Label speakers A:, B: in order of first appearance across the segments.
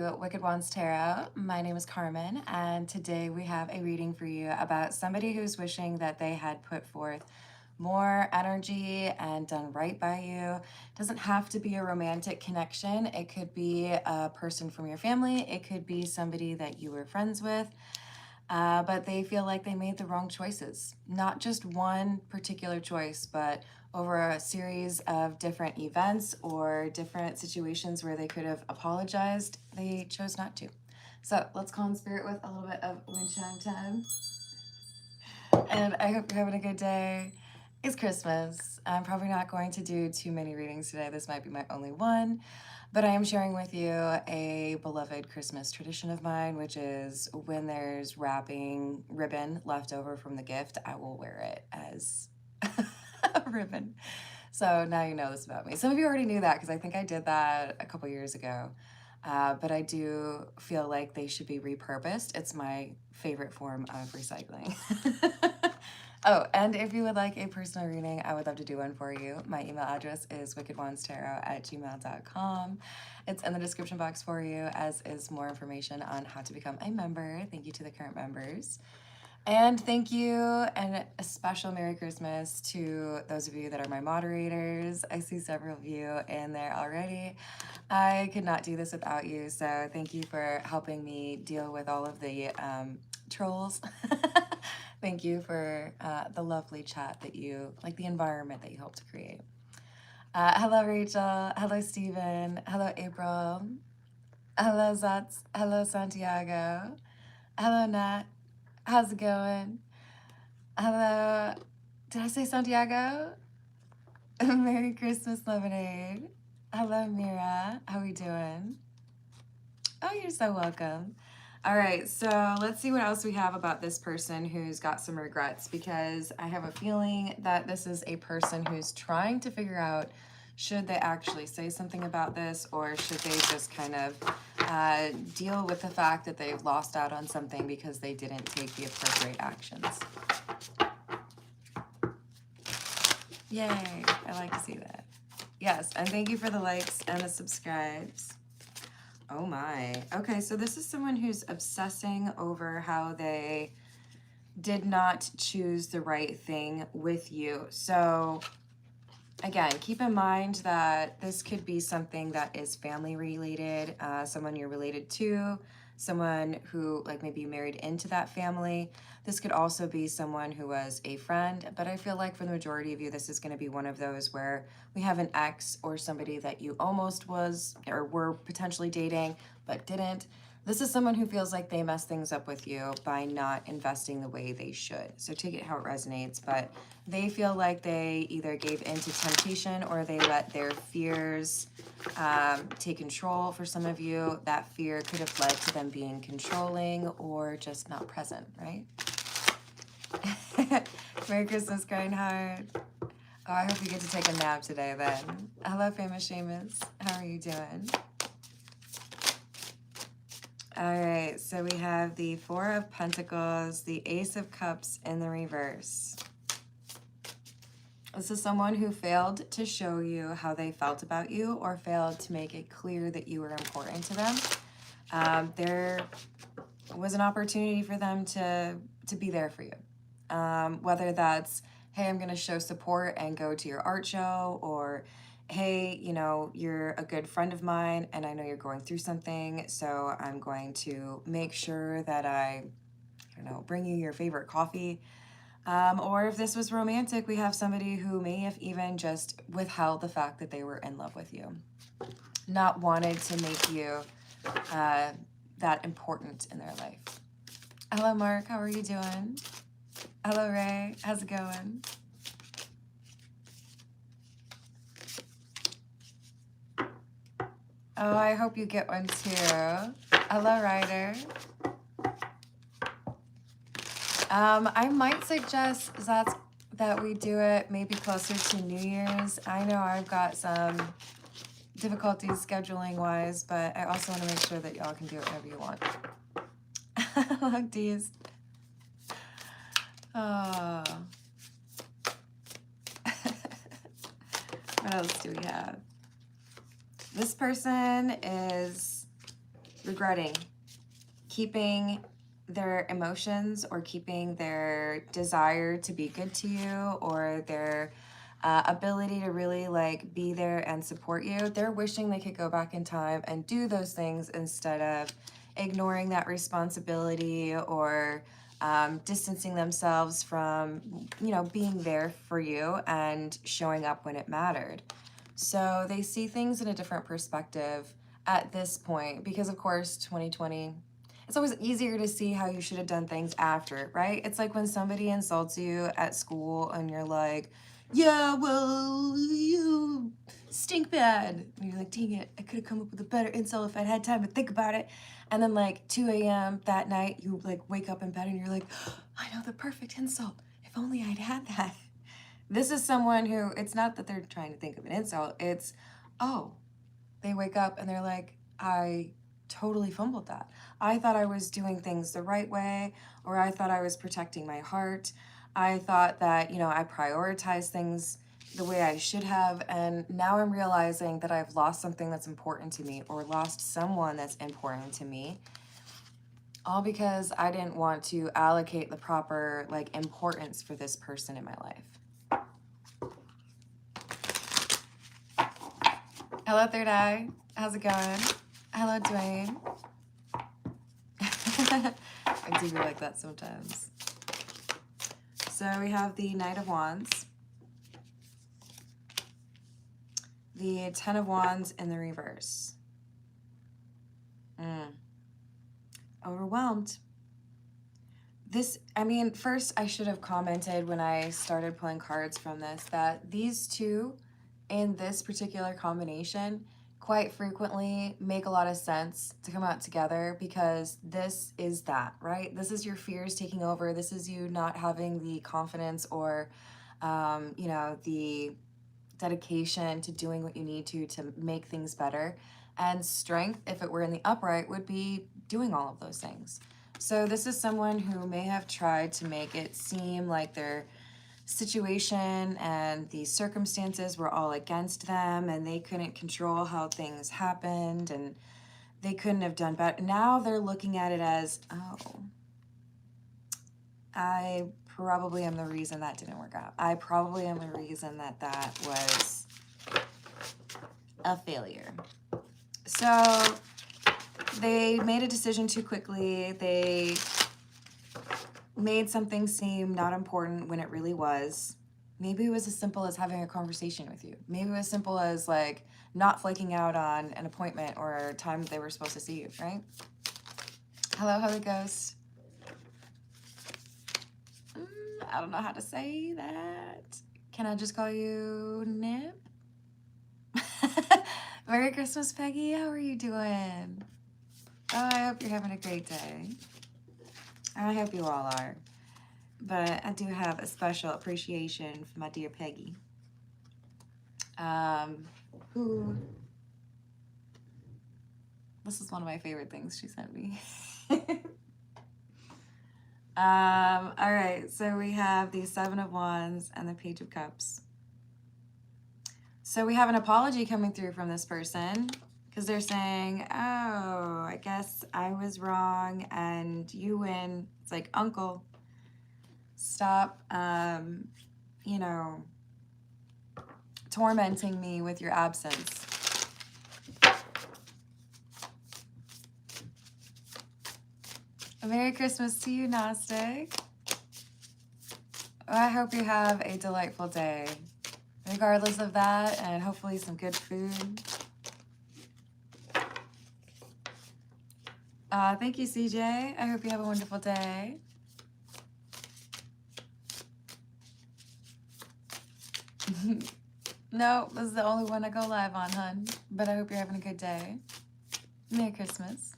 A: Wicked Wands Tarot. My name is Carmen, and today we have a reading for you about somebody who's wishing that they had put forth more energy and done right by you. It doesn't have to be a romantic connection. It could be a person from your family. It could be somebody that you were friends with, but they feel like they made the wrong choices. Not just one particular choice, but over a series of different events or different situations where they could have apologized, they chose not to. So let's call in spirit with a little bit of wind chime time. And I hope you're having a good day. It's Christmas. I'm probably not going to do too many readings today. This might be my only one, but I am sharing with you a beloved Christmas tradition of mine, which is when there's wrapping ribbon left over from the gift, I will wear it as a ribbon. So now you know this about me. Some of you already knew that because I think I did that a couple years ago. But I do feel like they should be repurposed. It's my favorite form of recycling. Oh, and if you would like a personal reading, I would love to do one for you. My email address is wickedwandstarot@gmail.com. It's in the description box for you, as is more information on how to become a member. Thank you to the current members. And thank you, and a special Merry Christmas to those of you that are my moderators. I see several of you in there already. I could not do this without you, so thank you for helping me deal with all of the trolls. Thank you for the lovely chat that you, like the environment that you help to create. Hello, Rachel. Hello, Stephen. Hello, April. Hello, Zatz. Hello, Santiago. Hello, Nat. How's it going? Hello. Did I say Santiago? Merry Christmas, Lemonade. Hello, Mira. How we doing? Oh, you're so welcome. All right, so let's see what else we have about this person who's got some regrets, because I have a feeling that this is a person who's trying to figure out, should they actually say something about this, or should they just kind of deal with the fact that they've lost out on something because they didn't take the appropriate actions. Yay, I like to see that. Yes, and thank you for the likes and the subscribes. Oh my. Okay, so this is someone who's obsessing over how they did not choose the right thing with you. So again, keep in mind that this could be something that is family related, someone you're related to, someone who like maybe married into that family. This could also be someone who was a friend, but I feel like for the majority of you, this is going to be one of those where we have an ex or somebody that you almost was or were potentially dating but didn't. This is someone who feels like they messed things up with you by not investing the way they should. So take it how it resonates, but they feel like they either gave into temptation or they let their fears take control. For some of you, that fear could have led to them being controlling or just not present, right? Merry Christmas, Crying Heart. Oh, I hope you get to take a nap today then. Hello, Famous Seamus. How are you doing? All right, so we have the Four of Pentacles, the Ace of Cups in the reverse. This is someone who failed to show you how they felt about you or failed to make it clear that you were important to them. There was an opportunity for them to be there for you. Whether that's, hey, I'm going to show support and go to your art show, or hey, you know, you're a good friend of mine and I know you're going through something, so I'm going to make sure that I don't know, bring you your favorite coffee. Or if this was romantic, we have somebody who may have even just withheld the fact that they were in love with you, not wanted to make you that important in their life. Hello, Mark. How are you doing? Hello, Ray. How's it going? Oh, I hope you get one too. Hello, Ryder. I might suggest that we do it maybe closer to New Year's. I know I've got some difficulties scheduling wise, but I also want to make sure that y'all can do it whenever you want. Hello, Deez. Oh. What else do we have? This person is regretting keeping their emotions or keeping their desire to be good to you, or their ability to really like be there and support you. They're wishing they could go back in time and do those things instead of ignoring that responsibility, or distancing themselves from, you know, being there for you and showing up when it mattered. So they see things in a different perspective at this point, because of course 2020, it's always easier to see how you should have done things after, right? It's like when somebody insults you at school and you're like, yeah, well, you stink bad. And you're like, dang it, I could have come up with a better insult if I'd had time to think about it. And then like 2 a.m. that night, you like wake up in bed and you're like, I know the perfect insult. If only I'd had that. This is someone who, it's not that they're trying to think of an insult, it's, oh, they wake up and they're like, I totally fumbled that. I thought I was doing things the right way, or I thought I was protecting my heart. I thought that, you know, I prioritized things the way I should have, and now I'm realizing that I've lost something that's important to me, or lost someone that's important to me, all because I didn't want to allocate the proper like importance for this person in my life. Hello, third eye. How's it going? Hello, Dwayne. I do be like that sometimes. So we have the Knight of Wands, the Ten of Wands in the reverse. Overwhelmed. This, I mean, first I should have commented when I started pulling cards from this that these two in this particular combination quite frequently make a lot of sense to come out together, because this is that, right? This is your fears taking over. This is you not having the confidence or, you know, the dedication to doing what you need to make things better. And strength, if it were in the upright, would be doing all of those things. So this is someone who may have tried to make it seem like their situation and the circumstances were all against them, and they couldn't control how things happened, and they couldn't have done better. Now they're looking at it as, oh, I probably am the reason that didn't work out. I probably am the reason that that was a failure. So they made a decision too quickly. They made something seem not important when it really was. Maybe it was as simple as having a conversation with you. Maybe it was simple as like not flaking out on an appointment or a time that they were supposed to see you, right? Hello, Holy Ghost. I don't know how to say that. Can I just call you Nip? Merry Christmas, Peggy. How are you doing? Oh, I hope you're having a great day. I hope you all are. But I do have a special appreciation for my dear Peggy. Who... This is one of my favorite things she sent me. All right, so we have the Seven of Wands and the Page of Cups. So we have an apology coming through from this person, because they're saying, oh, I guess I was wrong and you win. It's like, uncle, stop, you know, tormenting me with your absence. Merry Christmas to you, Gnostic. I hope you have a delightful day, regardless of that, and hopefully some good food. Thank you, CJ. I hope you have a wonderful day. No, this is the only one I go live on, hun. But I hope you're having a good day. Merry Christmas.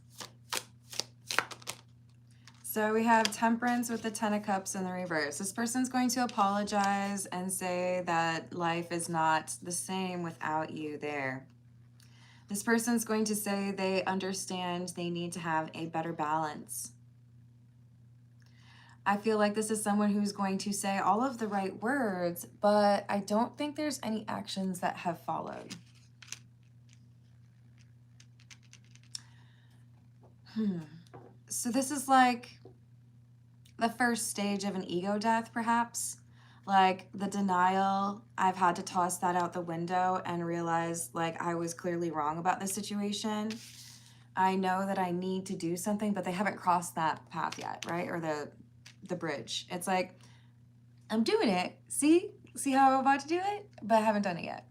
A: So we have Temperance with the Ten of Cups in the reverse. This person's going to apologize and say that life is not the same without you there. This person's going to say they understand they need to have a better balance. I feel like this is someone who's going to say all of the right words, but I don't think there's any actions that have followed. So this is like the first stage of an ego death, perhaps. Like the denial, I've had to toss that out the window and realize like I was clearly wrong about the situation. I know that I need to do something, but they haven't crossed that path yet, right? Or the bridge. It's like, I'm doing it. See how I'm about to do it? But I haven't done it yet.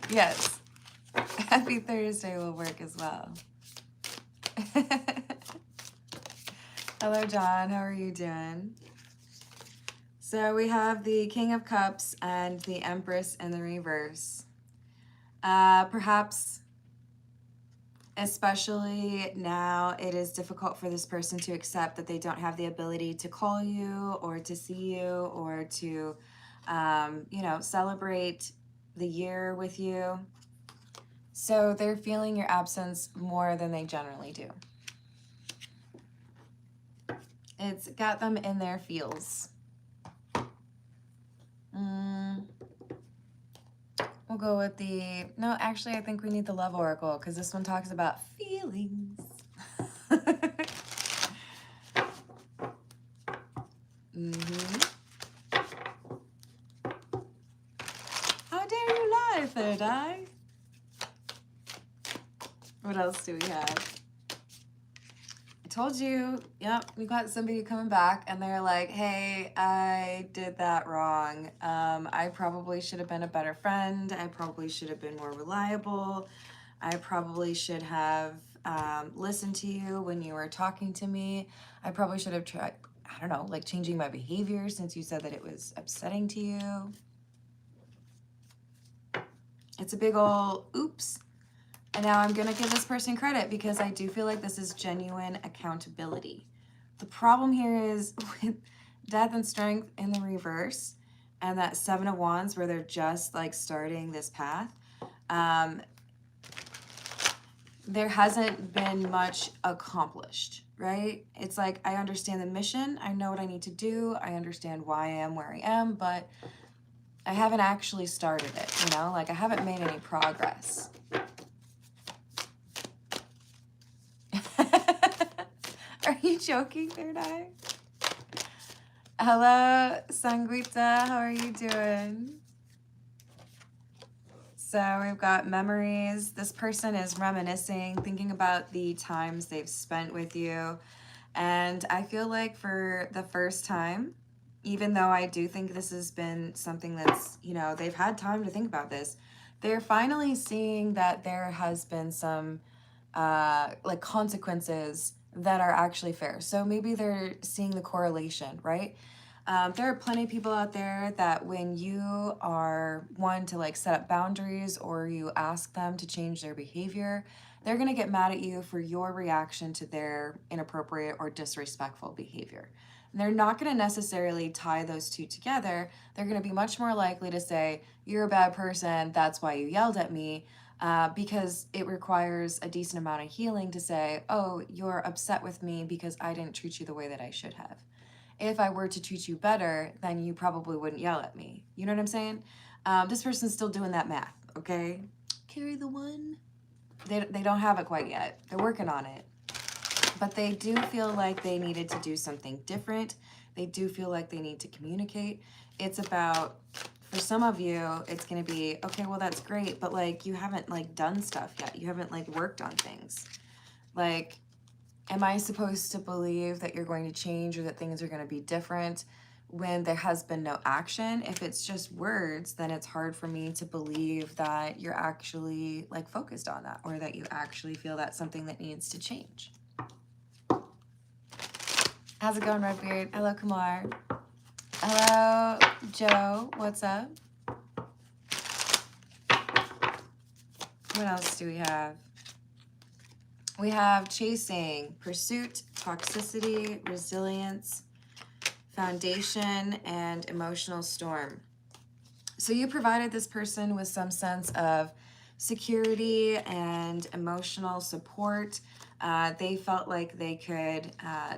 A: Yes. Happy Thursday will work as well. Hello, John. How are you doing? So we have the King of Cups and the Empress in the reverse. Perhaps, especially now, it is difficult for this person to accept that they don't have the ability to call you or to see you or to, celebrate the year with you. So they're feeling your absence more than they generally do. It's got them in their feels. We'll go with the... No, actually, I think we need the Love Oracle because this one talks about feelings. How dare you lie, Third Eye? What else do we have? I told you, yep, we got somebody coming back and they're like, hey, I did that wrong. I probably should have been a better friend. I probably should have been more reliable. I probably should have listened to you when you were talking to me. I probably should have tried, I don't know, like changing my behavior since you said that it was upsetting to you. It's a big ol' oops. And now I'm going to give this person credit because I do feel like this is genuine accountability. The problem here is with Death and Strength in the reverse and that Seven of Wands where they're just like starting this path. There hasn't been much accomplished, right? It's like, I understand the mission. I know what I need to do. I understand why I am where I am, but I haven't actually started it, you know? Like I haven't made any progress. Are you joking, Third Eye? Hello, Sanguita. How are you doing? So we've got memories. This person is reminiscing, thinking about the times they've spent with you. And I feel like for the first time, even though I do think this has been something that's, they've had time to think about this, they're finally seeing that there has been some like consequences that are actually fair. So maybe they're seeing the correlation, right? There are plenty of people out there that when you are one to like set up boundaries or you ask them to change their behavior, they're going to get mad at you for your reaction to their inappropriate or disrespectful behavior. And they're not going to necessarily tie those two together. They're going to be much more likely to say, you're a bad person, that's why you yelled at me. Because it requires a decent amount of healing to say, oh, you're upset with me because I didn't treat you the way that I should have. If I were to treat you better, then you probably wouldn't yell at me. You know what I'm saying? This person's still doing that math, okay? Carry the one. They don't have it quite yet. They're working on it. But they do feel like they needed to do something different. They do feel like they need to communicate. It's about... For some of you, it's going to be, okay, well, that's great, but, like, you haven't, like, done stuff yet. You haven't, like, worked on things. Like, am I supposed to believe that you're going to change or that things are going to be different when there has been no action? If it's just words, then it's hard for me to believe that you're actually, like, focused on that or that you actually feel that's something that needs to change. How's it going, Redbeard? Hello, Kumar. Hello, Joe. What's up? What else do we have? We have chasing, pursuit, toxicity, resilience, foundation, and emotional storm. So you provided this person with some sense of security and emotional support. They felt like they could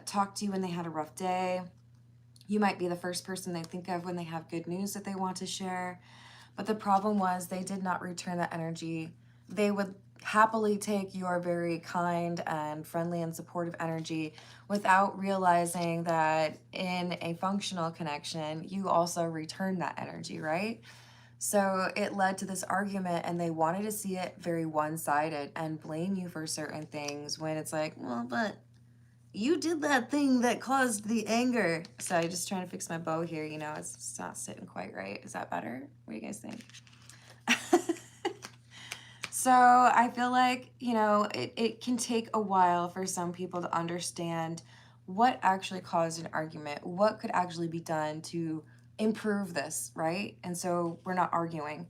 A: talk to you when they had a rough day. You might be the first person they think of when they have good news that they want to share. But the problem was they did not return that energy. They would happily take your very kind and friendly and supportive energy without realizing that in a functional connection, you also return that energy, right? So it led to this argument, and they wanted to see it very one-sided and blame you for certain things when it's like, well, but you did that thing that caused the anger. So I'm just trying to fix my bow here, you know, it's not sitting quite right. Is that better? What do you guys think? So I feel like, you know, it can take a while for some people to understand what actually caused an argument, what could actually be done to improve this, right? And so we're not arguing.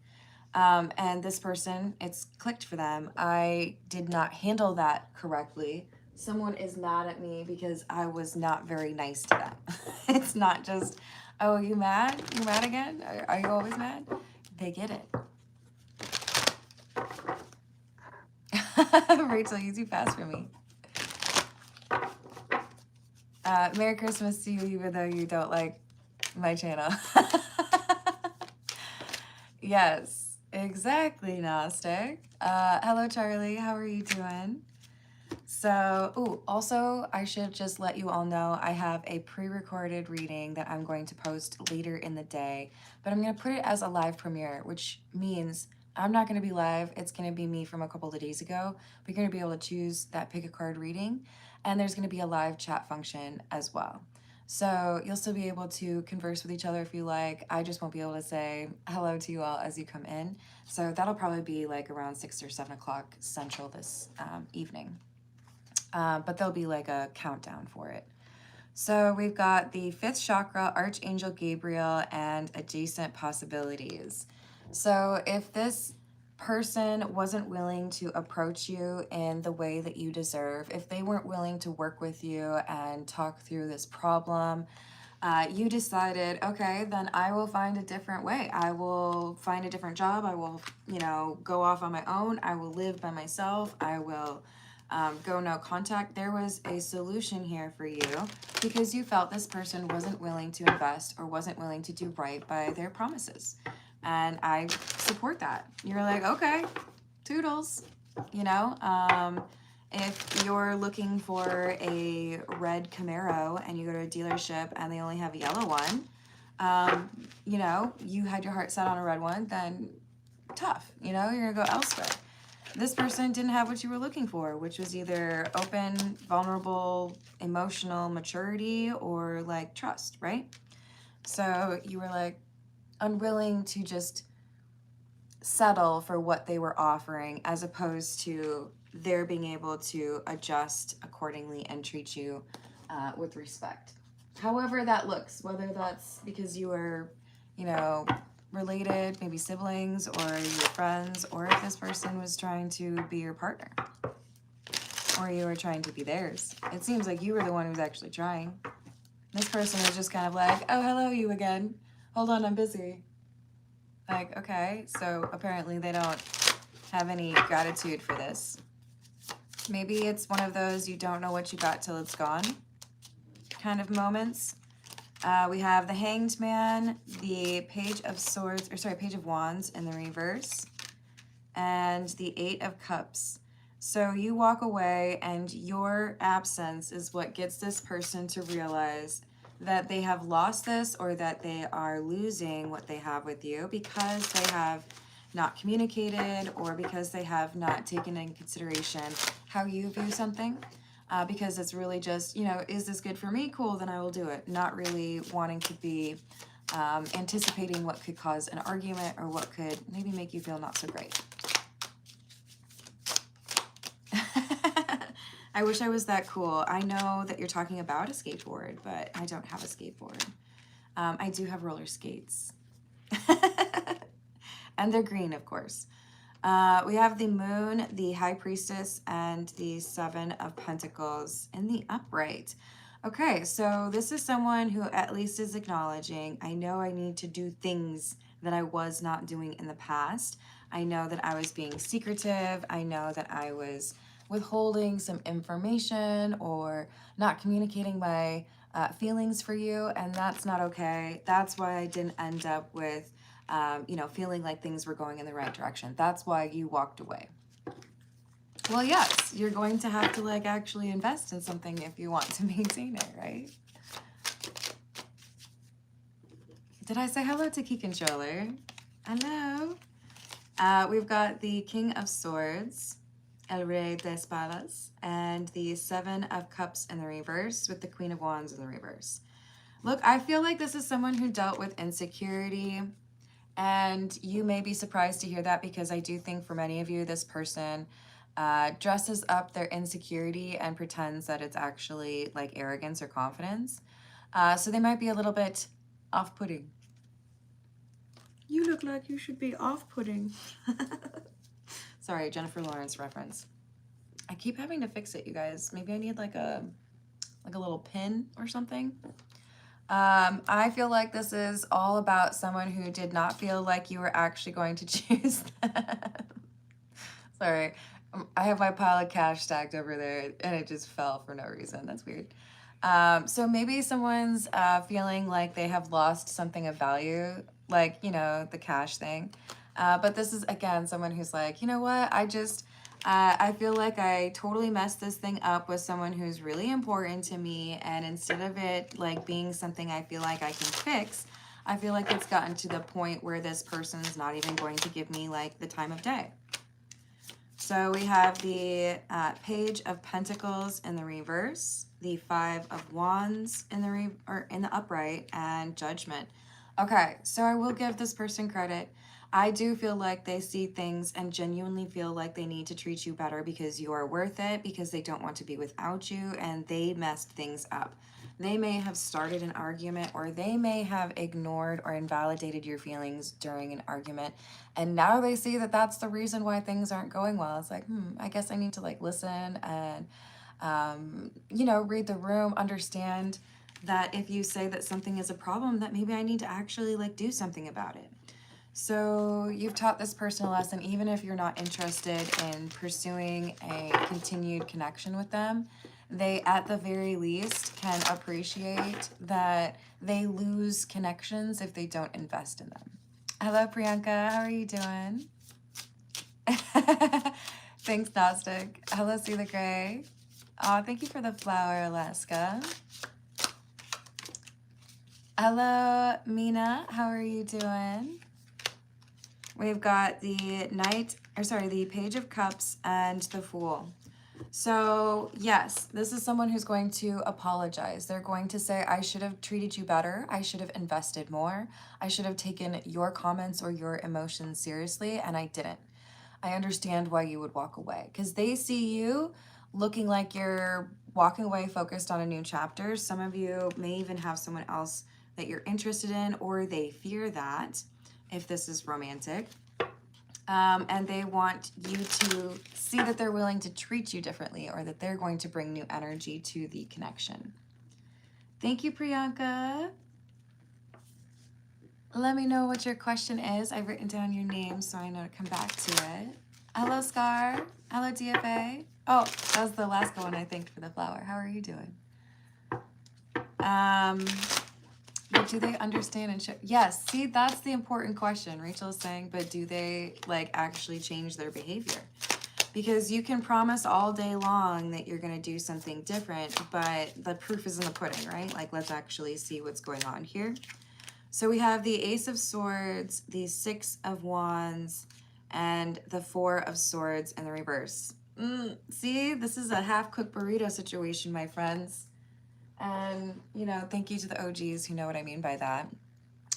A: And this person, it's clicked for them. I did not handle that correctly. Someone is mad at me because I was not very nice to them. It's not just, oh, you mad? You mad again? Are you always mad? They get it. Rachel, you too fast for me. Merry Christmas to you, even though you don't like my channel. Yes, exactly, Gnostic. Hello, Charlie. How are you doing? So, also, I should just let you all know I have a pre-recorded reading that I'm going to post later in the day, but I'm going to put it as a live premiere, which means I'm not going to be live. It's going to be me from a couple of days ago. We're going to be able to choose that pick a card reading, and there's going to be a live chat function as well. So you'll still be able to converse with each other if you like. I just won't be able to say hello to you all as you come in. So that'll probably be like around 6 or 7 o'clock Central this evening. But there'll be like a countdown for it. So we've got the 5th chakra, Archangel Gabriel, and adjacent possibilities. So if this person wasn't willing to approach you in the way that you deserve, if they weren't willing to work with you and talk through this problem, you decided, okay, then I will find a different way. I will find a different job. I will, you know, go off on my own. I will live by myself. I will go no contact. There was a solution here for you because you felt this person wasn't willing to invest or wasn't willing to do right by their promises. And I support that. You're like, okay, toodles, you know? If you're looking for a red Camaro and you go to a dealership and they only have a yellow one, you know, you had your heart set on a red one, then tough, you know, you're gonna go elsewhere. This person didn't have what you were looking for, which was either open, vulnerable, emotional maturity, or like trust, right? So you were like unwilling to just settle for what they were offering as opposed to their being able to adjust accordingly and treat you with respect. However that looks, whether that's because you were, you know, related, maybe siblings or your friends, or if this person was trying to be your partner or you were trying to be theirs. It seems like you were the one who was actually trying. This person was just kind of like, oh, hello, you again. Hold on, I'm busy. Like, okay, so apparently they don't have any gratitude for this. Maybe it's one of those you don't know what you got till it's gone kind of moments. We have the Hanged Man, the Page of Swords, or sorry, Page of Wands in the reverse, and the 8 of Cups. So you walk away and your absence is what gets this person to realize that they have lost this or that they are losing what they have with you because they have not communicated or because they have not taken into consideration how you view something. Because it's really just, you know, is this good for me? Cool, then I will do it. Not really wanting to be anticipating what could cause an argument or what could maybe make you feel not so great. I wish I was that cool. I know that you're talking about a skateboard, but I don't have a skateboard. I do have roller skates. And they're green, of course. We have the Moon, the High Priestess, and the 7 of Pentacles in the upright. Okay, so this is someone who at least is acknowledging, I know I need to do things that I was not doing in the past. I know that I was being secretive. I know that I was withholding some information or not communicating my feelings for you, and that's not okay. That's why I didn't end up with, you know, feeling like things were going in the right direction. That's why you walked away. Well, yes, you're going to have to like actually invest in something if you want to maintain it, right? Did I say hello to Key Controller? Hello. We've got the King of Swords, El Rey de Espadas, and the Seven of Cups in the reverse with the Queen of Wands in the reverse. Look, I feel like this is someone who dealt with insecurity, and you may be surprised to hear that because I do think for many of you, this person dresses up their insecurity and pretends that it's actually like arrogance or confidence. So they might be a little bit off-putting. You look like you should be off-putting. Sorry, Jennifer Lawrence reference. I keep having to fix it, you guys. Maybe I need like a little pin or something. I feel like this is all about someone who did not feel like you were actually going to choose them. Sorry, I have my pile of cash stacked over there and it just fell for no reason. That's weird. So maybe someone's feeling like they have lost something of value, like, you know, the cash thing. But this is, again, someone who's like, you know what, I feel like I totally messed this thing up with someone who's really important to me. And instead of it like being something I feel like I can fix, I feel like it's gotten to the point where this person's not even going to give me like the time of day. So we have the Page of Pentacles in the reverse, the Five of Wands in the upright, and Judgment. Okay, so I will give this person credit. I do feel like they see things and genuinely feel like they need to treat you better because you are worth it, because they don't want to be without you, and they messed things up. They may have started an argument, or they may have ignored or invalidated your feelings during an argument. And now they see that that's the reason why things aren't going well. It's like, I guess I need to like listen and, you know, read the room, understand that if you say that something is a problem, that maybe I need to actually like do something about it. So you've taught this person a lesson, even if you're not interested in pursuing a continued connection with them. They, at the very least, can appreciate that they lose connections if they don't invest in them. Hello, Priyanka. How are you doing? Thanks, Gnostic. Hello, See the Gray. Oh, thank you for the flower, Alaska. Hello, Mina. How are you doing? We've got the the Page of Cups and the Fool. So yes, this is someone who's going to apologize. They're going to say, I should have treated you better. I should have invested more. I should have taken your comments or your emotions seriously, and I didn't. I understand why you would walk away, because they see you looking like you're walking away focused on a new chapter. Some of you may even have someone else that you're interested in, or they fear that if this is romantic. And they want you to see that they're willing to treat you differently, or that they're going to bring new energy to the connection. Thank you, Priyanka. Let me know what your question is. I've written down your name so I know to come back to it. Hello, Scar. Hello, DFA. Oh, that was the last one I thanked for the flower. How are you doing? But do they understand and show? Yes, see, that's the important question. Rachel is saying, but do they like actually change their behavior? Because you can promise all day long that you're going to do something different, but the proof is in the pudding, right? Like, let's actually see what's going on here. So we have the Ace of Swords, the Six of Wands, and the Four of Swords in the reverse. See, this is a half-cooked burrito situation, my friends. And, you know, thank you to the OGs who know what I mean by that.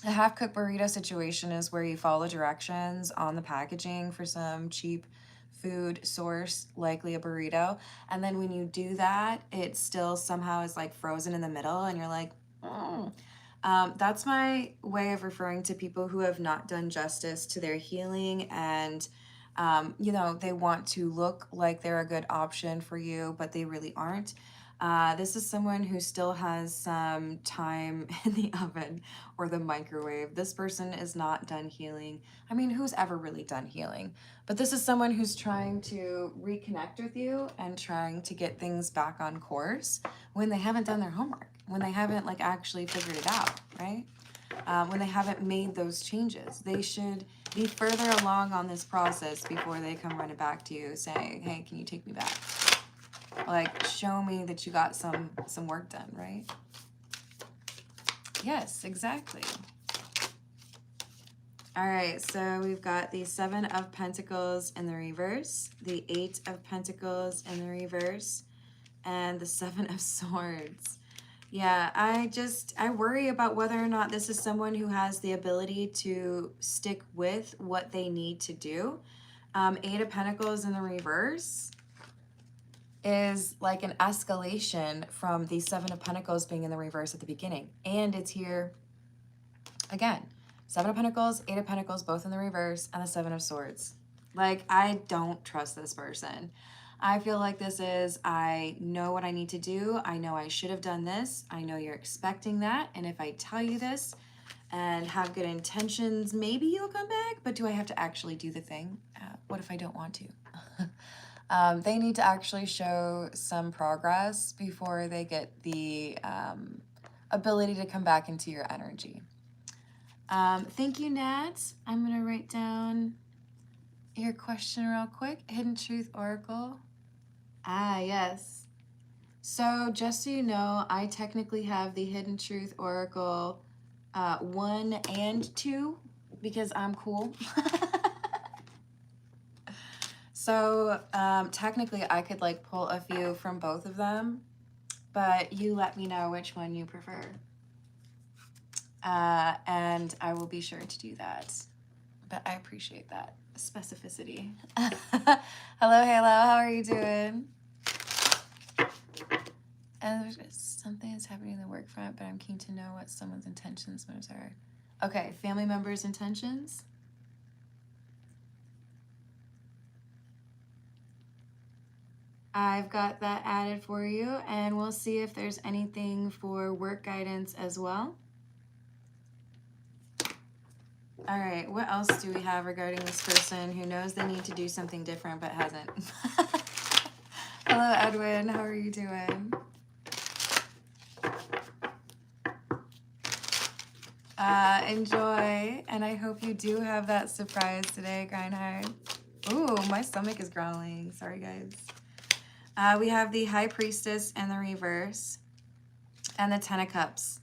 A: A half-cooked burrito situation is where you follow directions on the packaging for some cheap food source, likely a burrito. And then when you do that, it still somehow is like frozen in the middle and you're like, that's my way of referring to people who have not done justice to their healing, and you know, they want to look like they're a good option for you, but they really aren't. This is someone who still has some time in the oven or the microwave. This person is not done healing. I mean, who's ever really done healing? But this is someone who's trying to reconnect with you and trying to get things back on course when they haven't done their homework. when they haven't like actually figured it out, right? When they haven't made those changes. They should be further along on this process before they come running back to you saying, hey, can you take me back? Like, show me that you got some work done, right? Yes, exactly. All right, so we've got the Seven of Pentacles in the reverse, the Eight of Pentacles in the reverse, and the Seven of Swords. Yeah, I worry about whether or not this is someone who has the ability to stick with what they need to do. Eight of Pentacles in the reverse is like an escalation from the Seven of Pentacles being in the reverse at the beginning. And it's here again. Seven of Pentacles, Eight of Pentacles, both in the reverse, and the Seven of Swords. Like, I don't trust this person. I feel like this is, I know what I need to do. I know I should have done this. I know you're expecting that. And if I tell you this and have good intentions, maybe you'll come back. But do I have to actually do the thing? What if I don't want to? They need to actually show some progress before they get the ability to come back into your energy. Thank you, Nat. I'm going to write down your question real quick. Hidden Truth Oracle. Ah, yes. So just so you know, I technically have the Hidden Truth Oracle 1 and 2 because I'm cool. So technically I could like pull a few from both of them, but you let me know which one you prefer. And I will be sure to do that. But I appreciate that specificity. Hello, Halo. How are you doing? And there's something that's happening in the work front, but I'm keen to know what someone's intentions, motives are. Okay, family members' intentions. I've got that added for you, and we'll see if there's anything for work guidance as well. All right, what else do we have regarding this person who knows they need to do something different but hasn't? Hello, Edwin. How are you doing? Enjoy, and I hope you do have that surprise today, Grindhard. Ooh, my stomach is growling. Sorry, guys. We have the High Priestess in the reverse and the Ten of Cups.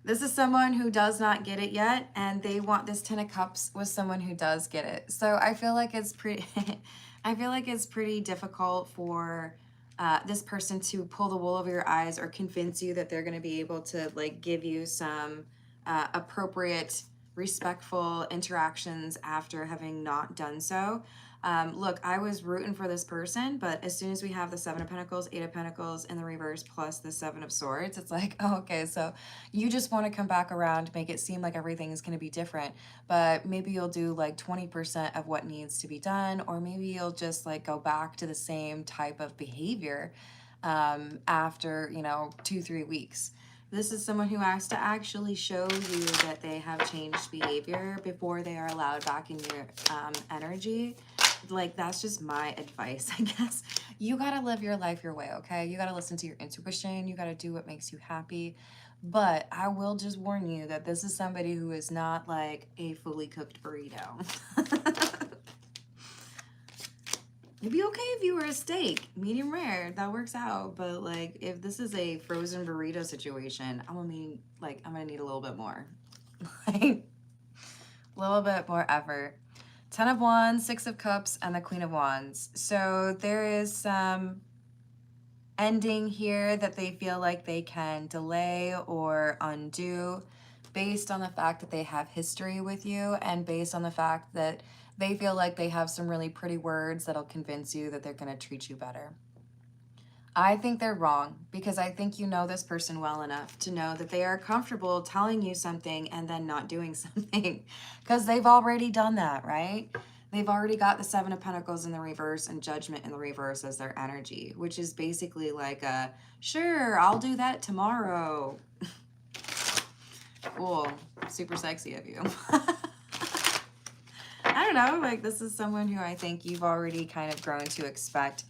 A: This is someone who does not get it yet, and they want this Ten of Cups with someone who does get it. So I feel like it's pretty, I feel like it's pretty difficult for this person to pull the wool over your eyes or convince you that they're going to be able to like give you some appropriate, respectful interactions after having not done so. Look, I was rooting for this person, but as soon as we have the Seven of Pentacles, Eight of Pentacles in the reverse, plus the Seven of Swords, it's like, oh, okay, so you just want to come back around, make it seem like everything is going to be different, but maybe you'll do like 20% of what needs to be done, or maybe you'll just like go back to the same type of behavior after, 2-3 weeks. This is someone who has to actually show you that they have changed behavior before they are allowed back in your energy. Like, that's just my advice, I guess. You got to live your life your way, okay? You got to listen to your intuition. You got to do what makes you happy. But I will just warn you that this is somebody who is not like a fully cooked burrito. It'd be okay if you were a steak, medium rare, that works out. But like, if this is a frozen burrito situation, I'm gonna need a little bit more, like a little bit more effort. 10 of Wands, 6 of Cups, and the Queen of Wands. So there is some ending here that they feel like they can delay or undo based on the fact that they have history with you and based on the fact that they feel like they have some really pretty words that'll convince you that they're going to treat you better. I think they're wrong because I think you know this person well enough to know that they are comfortable telling you something and then not doing something because they've already done that, right? They've already got the Seven of Pentacles in the reverse and Judgment in the reverse as their energy, which is basically like a, sure, I'll do that tomorrow. Cool. Super sexy of you. I don't know, like this is someone who I think you've already kind of grown to expect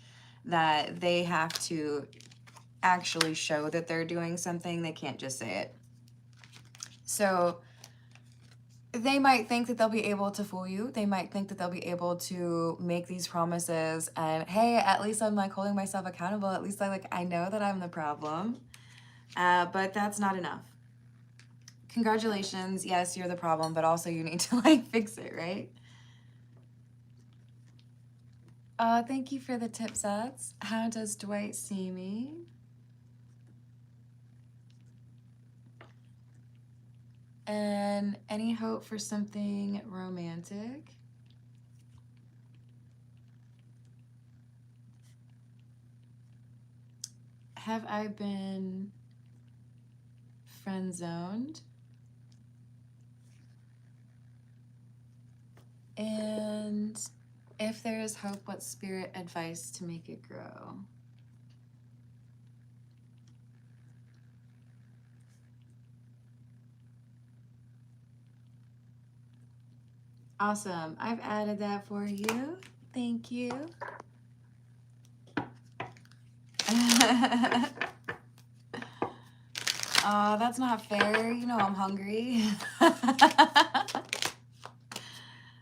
A: that they have to actually show that they're doing something. They can't just say it. So they might think that they'll be able to fool you. They might think that they'll be able to make these promises and, hey, at least I'm like holding myself accountable. At least I know that I'm the problem. But that's not enough. Congratulations. Yes, you're the problem, but also you need to like fix it, right? Thank you for the tip sets. How does Dwight see me? And any hope for something romantic? Have I been friend zoned? And if there is hope, what's spirit advice to make it grow? Awesome. I've added that for you. Thank you. That's not fair. You know I'm hungry.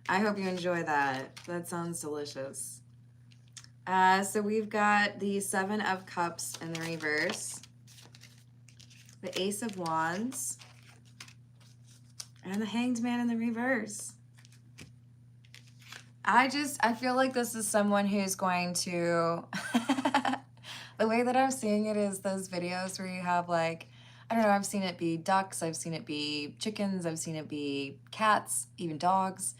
A: I hope you enjoy that. That sounds delicious. So we've got the Seven of Cups in the reverse, the Ace of Wands, and the Hanged Man in the reverse. I feel like this is someone who's going to, the way that I'm seeing it is those videos where you have like, I don't know, I've seen it be ducks, I've seen it be chickens, I've seen it be cats, even dogs.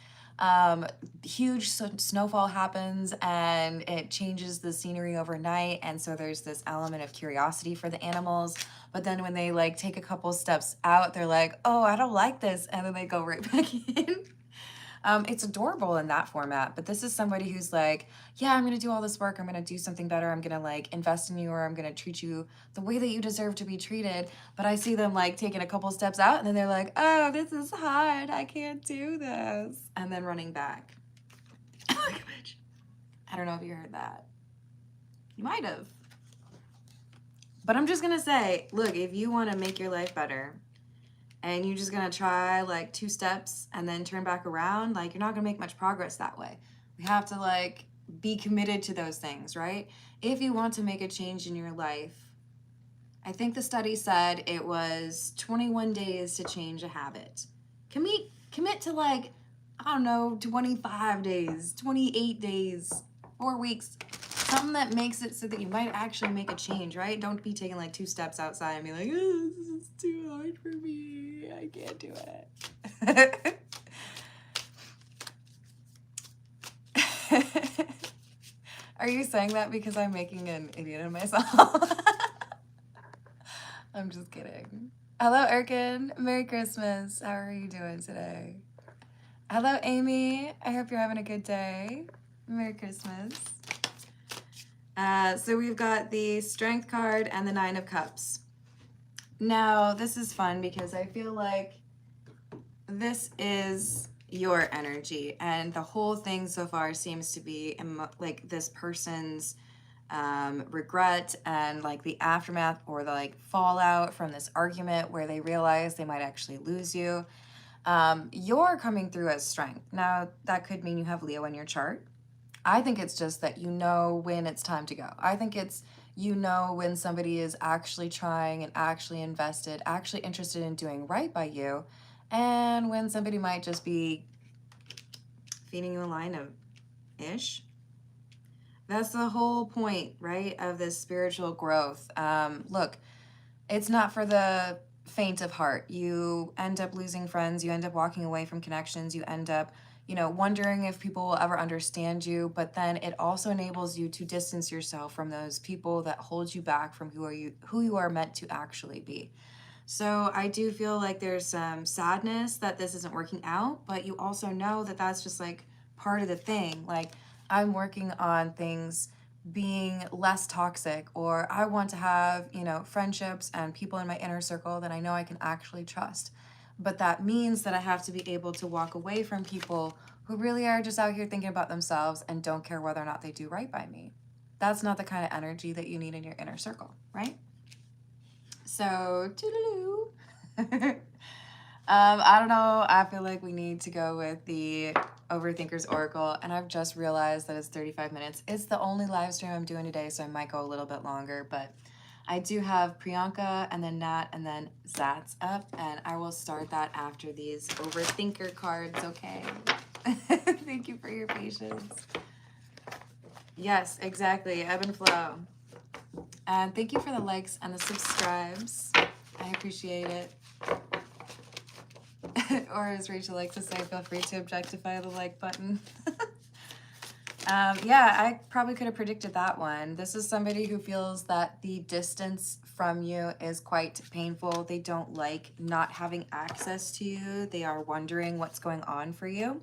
A: Huge snowfall happens and it changes the scenery overnight, and so there's this element of curiosity for the animals, but then when they like take a couple steps out, they're like, oh, I don't like this, and then they go right back in. It's adorable in that format, but this is somebody who's like, yeah, I'm gonna do all this work, I'm gonna do something better, I'm gonna like invest in you, or I'm gonna treat you the way that you deserve to be treated. But I see them like taking a couple steps out and then they're like, oh, this is hard, I can't do this, and then running back. Like a bitch. I don't know if you heard that. You might have. But I'm just gonna say, look, if you wanna make your life better, and you're just gonna try like 2 steps and then turn back around, like you're not gonna make much progress that way. We have to like be committed to those things, right? If you want to make a change in your life, I think the study said it was 21 days to change a habit. Commit to like, I don't know, 25 days, 28 days, 4 weeks, something that makes it so that you might actually make a change, right? Don't be taking like 2 steps outside and be like, oh, this is too hard for me, I can't do it. Are you saying that because I'm making an idiot of myself? I'm just kidding. Hello, Erkin. Merry Christmas. How are you doing today? Hello, Amy. I hope you're having a good day. Merry Christmas. So we've got the Strength card and the Nine of Cups. Now, this is fun because I feel like this is your energy, and the whole thing so far seems to be like this person's regret and like the aftermath or the like fallout from this argument where they realize they might actually lose you. You're coming through as strength. Now, that could mean you have Leo in your chart. I think it's just that you know when it's time to go. I think it's, you know, when somebody is actually trying and actually invested, actually interested in doing right by you, and when somebody might just be feeding you a line of ish. That's the whole point, right, of this spiritual growth. Look, it's not for the faint of heart. You end up losing friends, you end up walking away from connections, you end up, you know, wondering if people will ever understand you, but then it also enables you to distance yourself from those people that hold you back from who you are meant to actually be. So I do feel like there's some sadness that this isn't working out, but you also know that that's just like part of the thing. Like, I'm working on things being less toxic, or I want to have, you know, friendships and people in my inner circle that I know I can actually trust. But that means that I have to be able to walk away from people who really are just out here thinking about themselves and don't care whether or not they do right by me. That's not the kind of energy that you need in your inner circle, right? So, toodaloo. I don't know. I feel like we need to go with the Overthinker's Oracle, and I've just realized that it's 35 minutes. It's the only live stream I'm doing today, so I might go a little bit longer, but I do have Priyanka and then Nat and then Zat's up, and I will start that after these Overthinker cards, okay? Thank you for your patience. Yes, exactly. Ebb and flow. And thank you for the likes and the subscribes. I appreciate it. Or as Rachel likes to say, feel free to objectify the like button. Yeah, I probably could have predicted that one. This is somebody who feels that the distance from you is quite painful. They don't like not having access to you. They are wondering what's going on for you.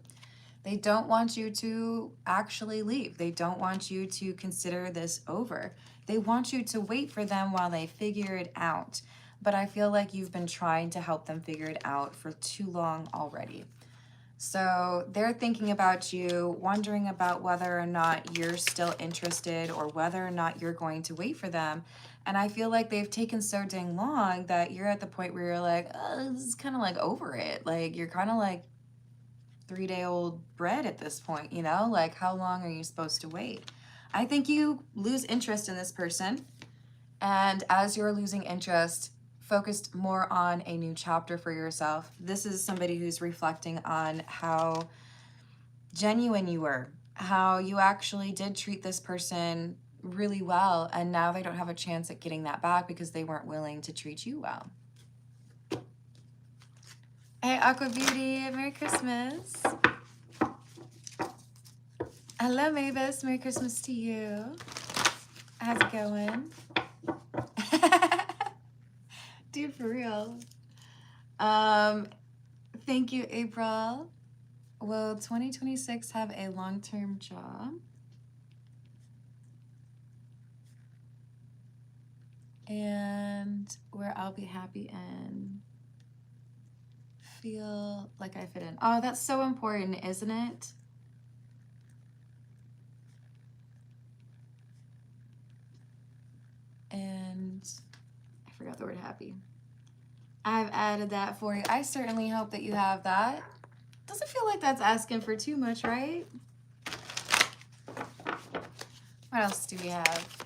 A: They don't want you to actually leave. They don't want you to consider this over. They want you to wait for them while they figure it out. But I feel like you've been trying to help them figure it out for too long already. So they're thinking about you, wondering about whether or not you're still interested or whether or not you're going to wait for them. And I feel like they've taken so dang long that you're at the point where you're like, oh, this is kind of like over it. Like you're kind of like 3-day-old bread at this point, you know? Like how long are you supposed to wait? I think you lose interest in this person. And as you're losing interest, focused more on a new chapter for yourself. This is somebody who's reflecting on how genuine you were, how you actually did treat this person really well, and now they don't have a chance at getting that back because they weren't willing to treat you well. Hey, Aqua Beauty, Merry Christmas. Hello, Mavis, Merry Christmas to you. How's it going? Dude, for real. Thank you, April. Will 2026 have a long-term job? And where I'll be happy and feel like I fit in. Oh, that's so important, isn't it? And I forgot the word happy. I've added that for you. I certainly hope that you have that. Doesn't feel like that's asking for too much, right? What else do we have?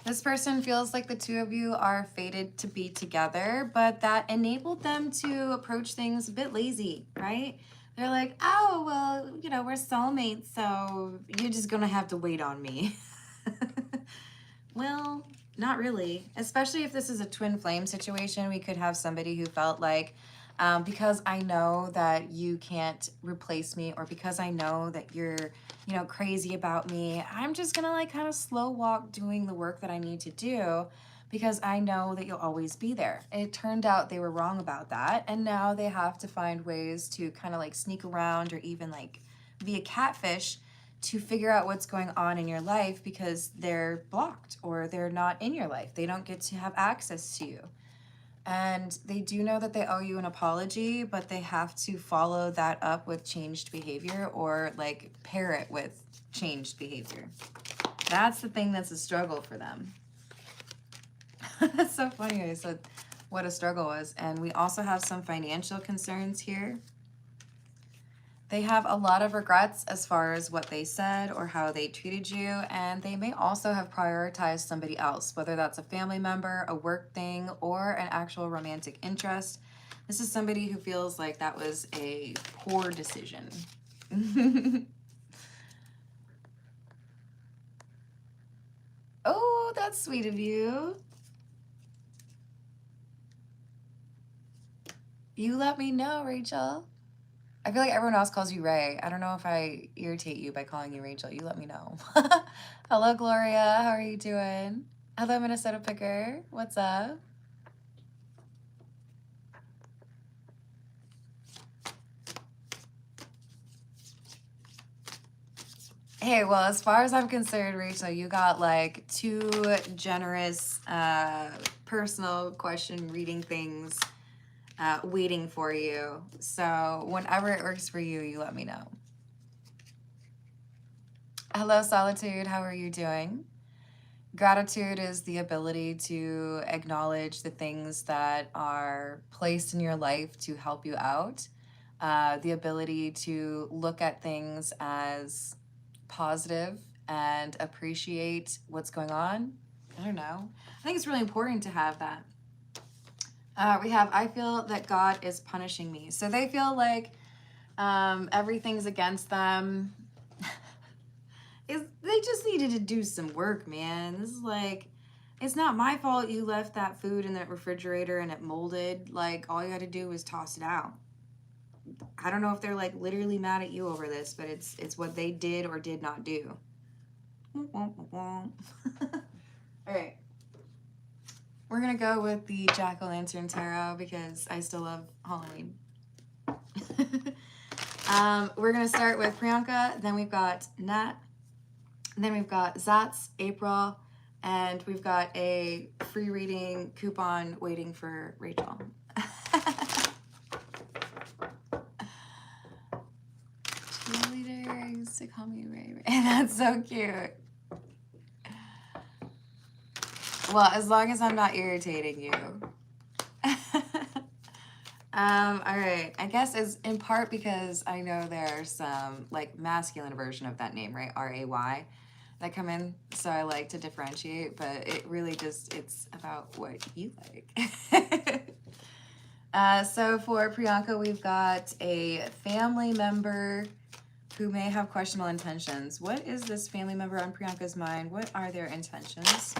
A: This person feels like the two of you are fated to be together, but that enabled them to approach things a bit lazy, right? They're like, oh, well, you know, we're soulmates, so you're just gonna have to wait on me. Well, not really. Especially if this is a twin flame situation, we could have somebody who felt like, because I know that you can't replace me, or because I know that you're, you know, crazy about me, I'm just gonna like kind of slow walk doing the work that I need to do because I know that you'll always be there. It turned out they were wrong about that, and now they have to find ways to kind of like sneak around or even like be a catfish to figure out what's going on in your life because they're blocked or they're not in your life. They don't get to have access to you. And they do know that they owe you an apology, but they have to follow that up with changed behavior or like pair it with changed behavior. That's the thing that's a struggle for them. That's so funny I said what a struggle was. And we also have some financial concerns here. They have a lot of regrets as far as what they said or how they treated you, and they may also have prioritized somebody else, whether that's a family member, a work thing, or an actual romantic interest. This is somebody who feels like that was a poor decision. Oh, that's sweet of you. You let me know, Rachel. I feel like everyone else calls you Ray. I don't know if I irritate you by calling you Rachel. You let me know. Hello, Gloria. How are you doing? Hello, Minnesota Picker. What's up? Hey, well, as far as I'm concerned, Rachel, you got like 2 generous personal question reading things waiting for you. So whenever it works for you, you let me know. Hello, Solitude. How are you doing? Gratitude is the ability to acknowledge the things that are placed in your life to help you out, the ability to look at things as positive and appreciate what's going on. I don't know. I think it's really important to have that. We have, I feel that God is punishing me. So they feel like everything's against them. They just needed to do some work, man. This is like, it's not my fault you left that food in the refrigerator and it molded. Like, all you had to do was toss it out. I don't know if they're like literally mad at you over this, but it's what they did or did not do. All right. We're going to go with the Jack-o'-lantern tarot because I still love Halloween. We're going to start with Priyanka, then we've got Nat, then we've got Zatz, April, and we've got a free reading coupon waiting for Rachel. Cheerleader used to call me Ray Ray. That's so cute. Well, as long as I'm not irritating you. All right. I guess it's in part because I know there's some like masculine version of that name, right? R-A-Y that come in. So I like to differentiate, but it really just, it's about what you like. So for Priyanka, we've got a family member who may have questionable intentions. What is this family member on Priyanka's mind? What are their intentions?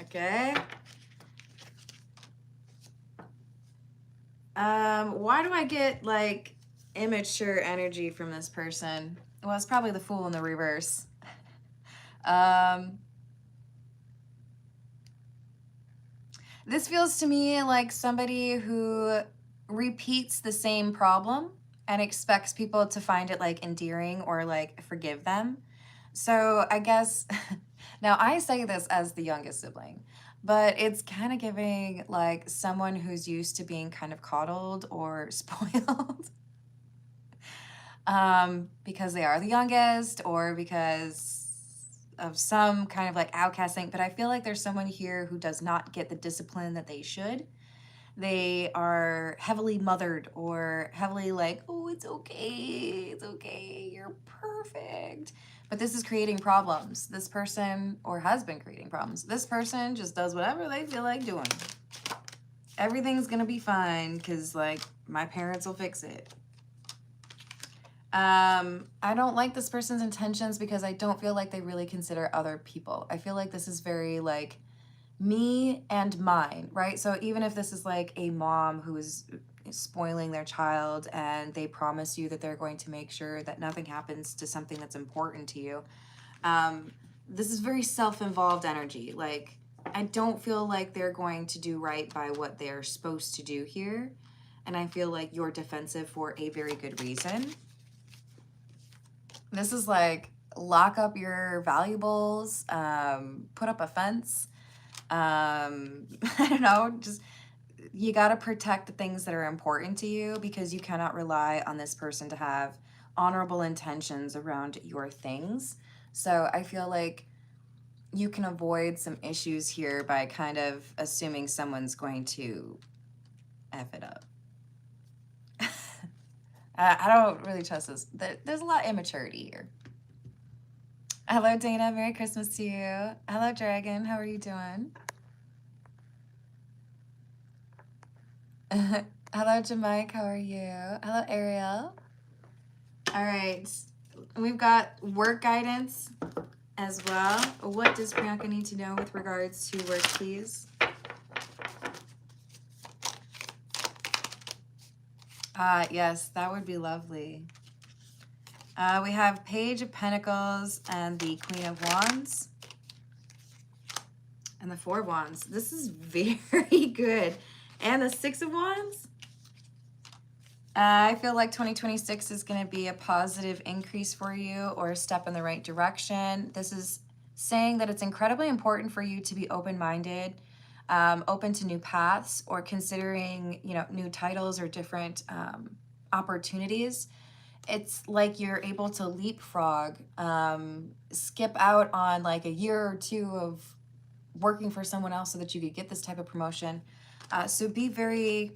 A: Okay. Why do I get like immature energy from this person? Well, it's probably the Fool in the reverse. This feels to me like somebody who repeats the same problem and expects people to find it like endearing or like forgive them. So I guess, now I say this as the youngest sibling, but it's kind of giving like someone who's used to being kind of coddled or spoiled because they are the youngest or because of some kind of like outcast thing. But I feel like there's someone here who does not get the discipline that they should. They are heavily mothered or heavily like, oh, it's okay, you're perfect. But this is creating problems. This person, or has been creating problems. This person just does whatever they feel like doing. Everything's gonna be fine because like my parents will fix it. I don't like this person's intentions because I don't feel like they really consider other people. I feel like this is very like me and mine, right? So even if this is like a mom who is spoiling their child and they promise you that they're going to make sure that nothing happens to something that's important to you, this is very self-involved energy. Like, I don't feel like they're going to do right by what they're supposed to do here. And I feel like you're defensive for a very good reason. This is like, lock up your valuables, put up a fence. I don't know, just, you got to protect the things that are important to you because you cannot rely on this person to have honorable intentions around your things. So I feel like you can avoid some issues here by kind of assuming someone's going to F it up. I don't really trust this. There's a lot of immaturity here. Hello, Dana. Merry Christmas to you. Hello, Dragon. How are you doing? Hello, Jamike. How are you? Hello, Ariel. All right. We've got work guidance as well. What does Priyanka need to know with regards to work, please? Yes, that would be lovely. We have Page of Pentacles and the Queen of Wands. And the Four of Wands. This is very good. And the Six of Wands. I feel like 2026 is going to be a positive increase for you or a step in the right direction. This is saying that it's incredibly important for you to be open-minded open to new paths, or considering, new titles or different opportunities. It's like you're able to leapfrog, skip out on like a year or two of working for someone else so that you could get this type of promotion. So be very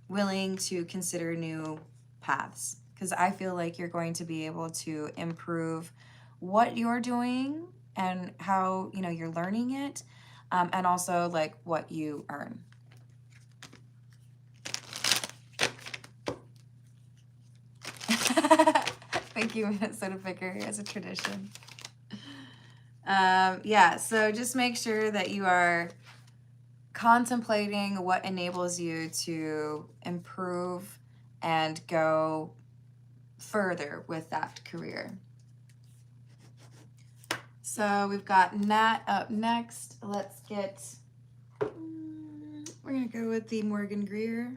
A: willing to consider new paths, because I feel like you're going to be able to improve what you're doing and how you're learning it, and also like what you earn. Thank you, Minnesota Picker, as a tradition. Yeah, so just make sure that you are contemplating what enables you to improve and go further with that career. So we've got Nat up next. Let's get, we're going to go with the Morgan Greer.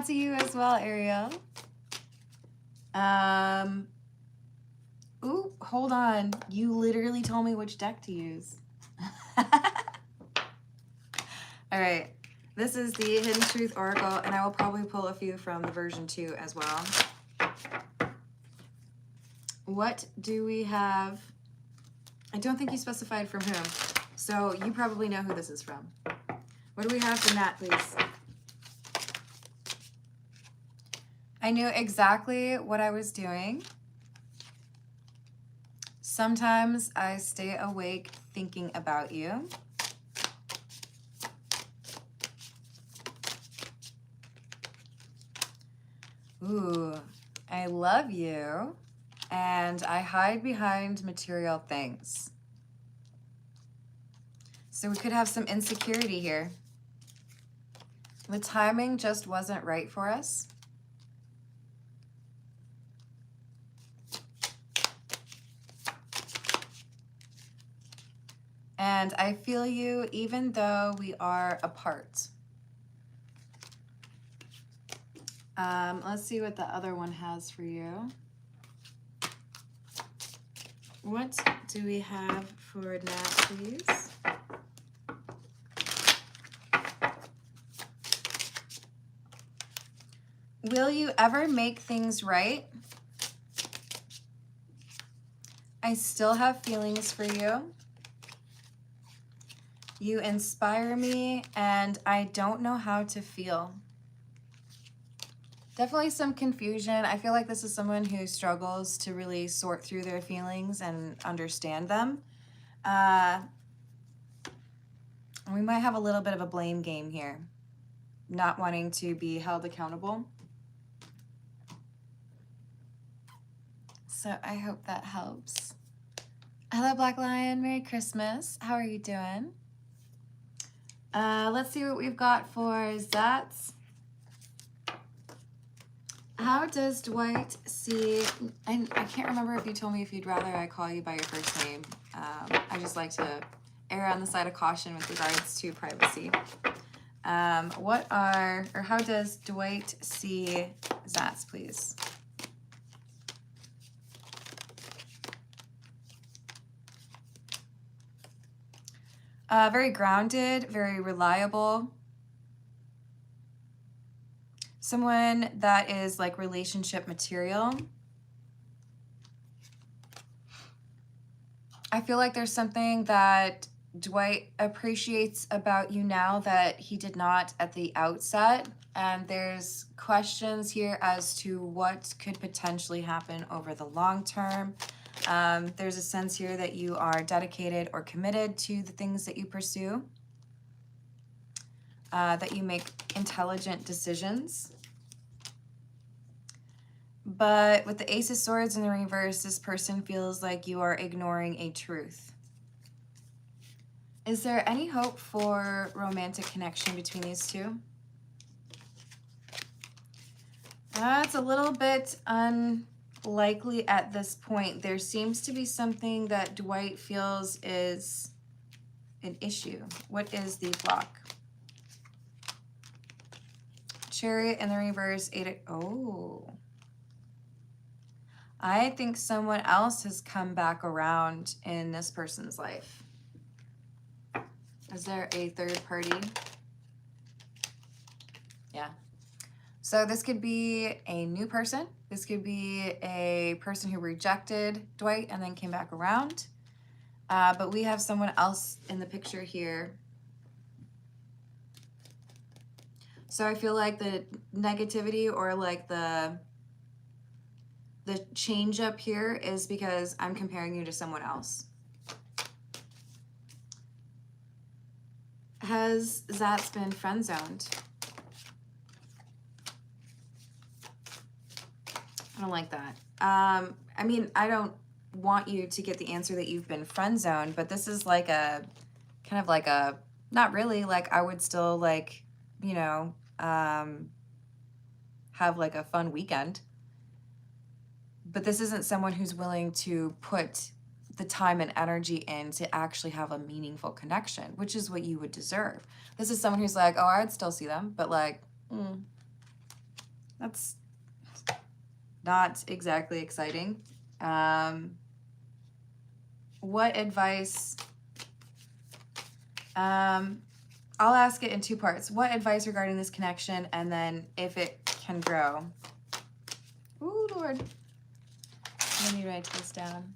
A: To you as well, Ariel. Ooh, hold on. You literally told me which deck to use. All right. This is the Hidden Truth Oracle, and I will probably pull a few from the version 2 as well. What do we have? I don't think you specified from whom, so you probably know who this is from. What do we have for Nat, please? I knew exactly what I was doing. Sometimes I stay awake thinking about you. Ooh, I love you, and I hide behind material things. So we could have some insecurity here. The timing just wasn't right for us. And I feel you even though we are apart. Let's see what the other one has for you. What do we have for Nat, please? Will you ever make things right? I still have feelings for you. You inspire me, and I don't know how to feel. Definitely some confusion. I feel like this is someone who struggles to really sort through their feelings and understand them. We might have a little bit of a blame game here, not wanting to be held accountable. So I hope that helps. Hello, Black Lion. Merry Christmas. How are you doing? Let's see what we've got for Zats. How does Dwight see, and I can't remember if you told me if you'd rather I call you by your first name. I just like to err on the side of caution with regards to privacy. How does Dwight see Zats, please? Very grounded, very reliable. Someone that is like relationship material. I feel like there's something that Dwight appreciates about you now that he did not at the outset. And there's questions here as to what could potentially happen over the long term. There's a sense here that you are dedicated or committed to the things that you pursue, that you make intelligent decisions. But with the Ace of Swords in the reverse, this person feels like you are ignoring a truth. Is there any hope for romantic connection between these two? That's a little bit unlikely at this point. There seems to be something that Dwight feels is an issue. What is the block? Chariot in the reverse, oh. I think someone else has come back around in this person's life. Is there a third party? Yeah. So this could be a new person. This could be a person who rejected Dwight and then came back around. But we have someone else in the picture here. So I feel like the negativity or like the change up here is because I'm comparing you to someone else. Has Zat's been friend zoned? I don't like that. I mean, I don't want you to get the answer that you've been friend zoned, but this is like a kind of like a, not really, like I would still like, you know, have like a fun weekend. But this isn't someone who's willing to put the time and energy in to actually have a meaningful connection, which is what you would deserve. This is someone who's like, oh, I'd still see them, but like, that's not exactly exciting. What advice? I'll ask it in two parts. What advice regarding this connection, and then if it can grow. Ooh, Lord. Let me write this down.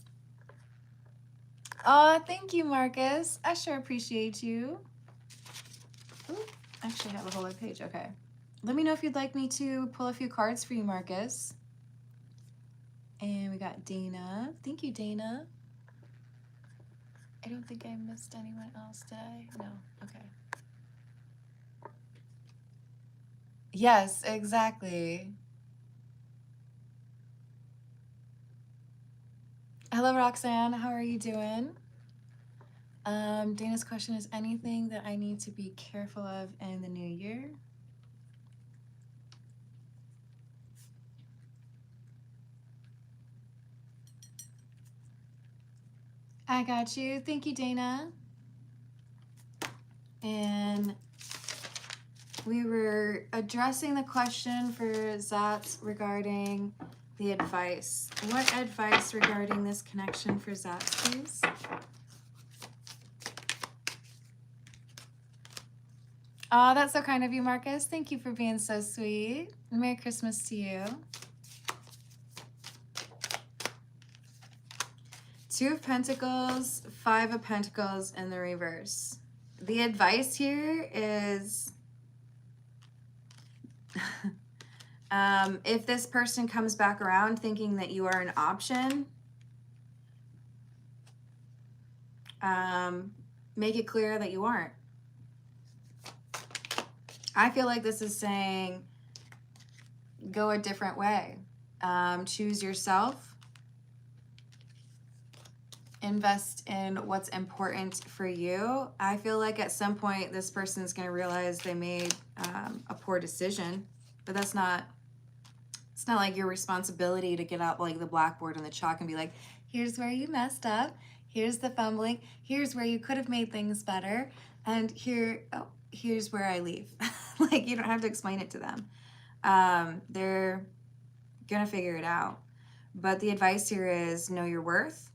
A: Oh, thank you, Marcus. I sure appreciate you. Ooh, actually, I have a whole other page. Okay. Let me know if you'd like me to pull a few cards for you, Marcus. And we got Dana. Thank you, Dana. I don't think I missed anyone else, did I? No. Okay. Yes, exactly. Hello, Roxanne. How are you doing? Dana's question is, anything that I need to be careful of in the new year? I got you. Thank you, Dana. And we were addressing the question for Zats regarding the advice. What advice regarding this connection for Zats, please? Oh, that's so kind of you, Marcus. Thank you for being so sweet. Merry Christmas to you. Two of Pentacles, Five of Pentacles in the reverse. The advice here is if this person comes back around thinking that you are an option, make it clear that you aren't. I feel like this is saying go a different way. Choose yourself. Invest in what's important for you. I feel like at some point this person is going to realize they made a poor decision, but it's not like your responsibility to get out like the blackboard and the chalk and be like, here's where you messed up, here's the fumbling, here's where you could have made things better, and here's where I leave. Like, you don't have to explain it to them. They're gonna figure it out. But the advice here is know your worth,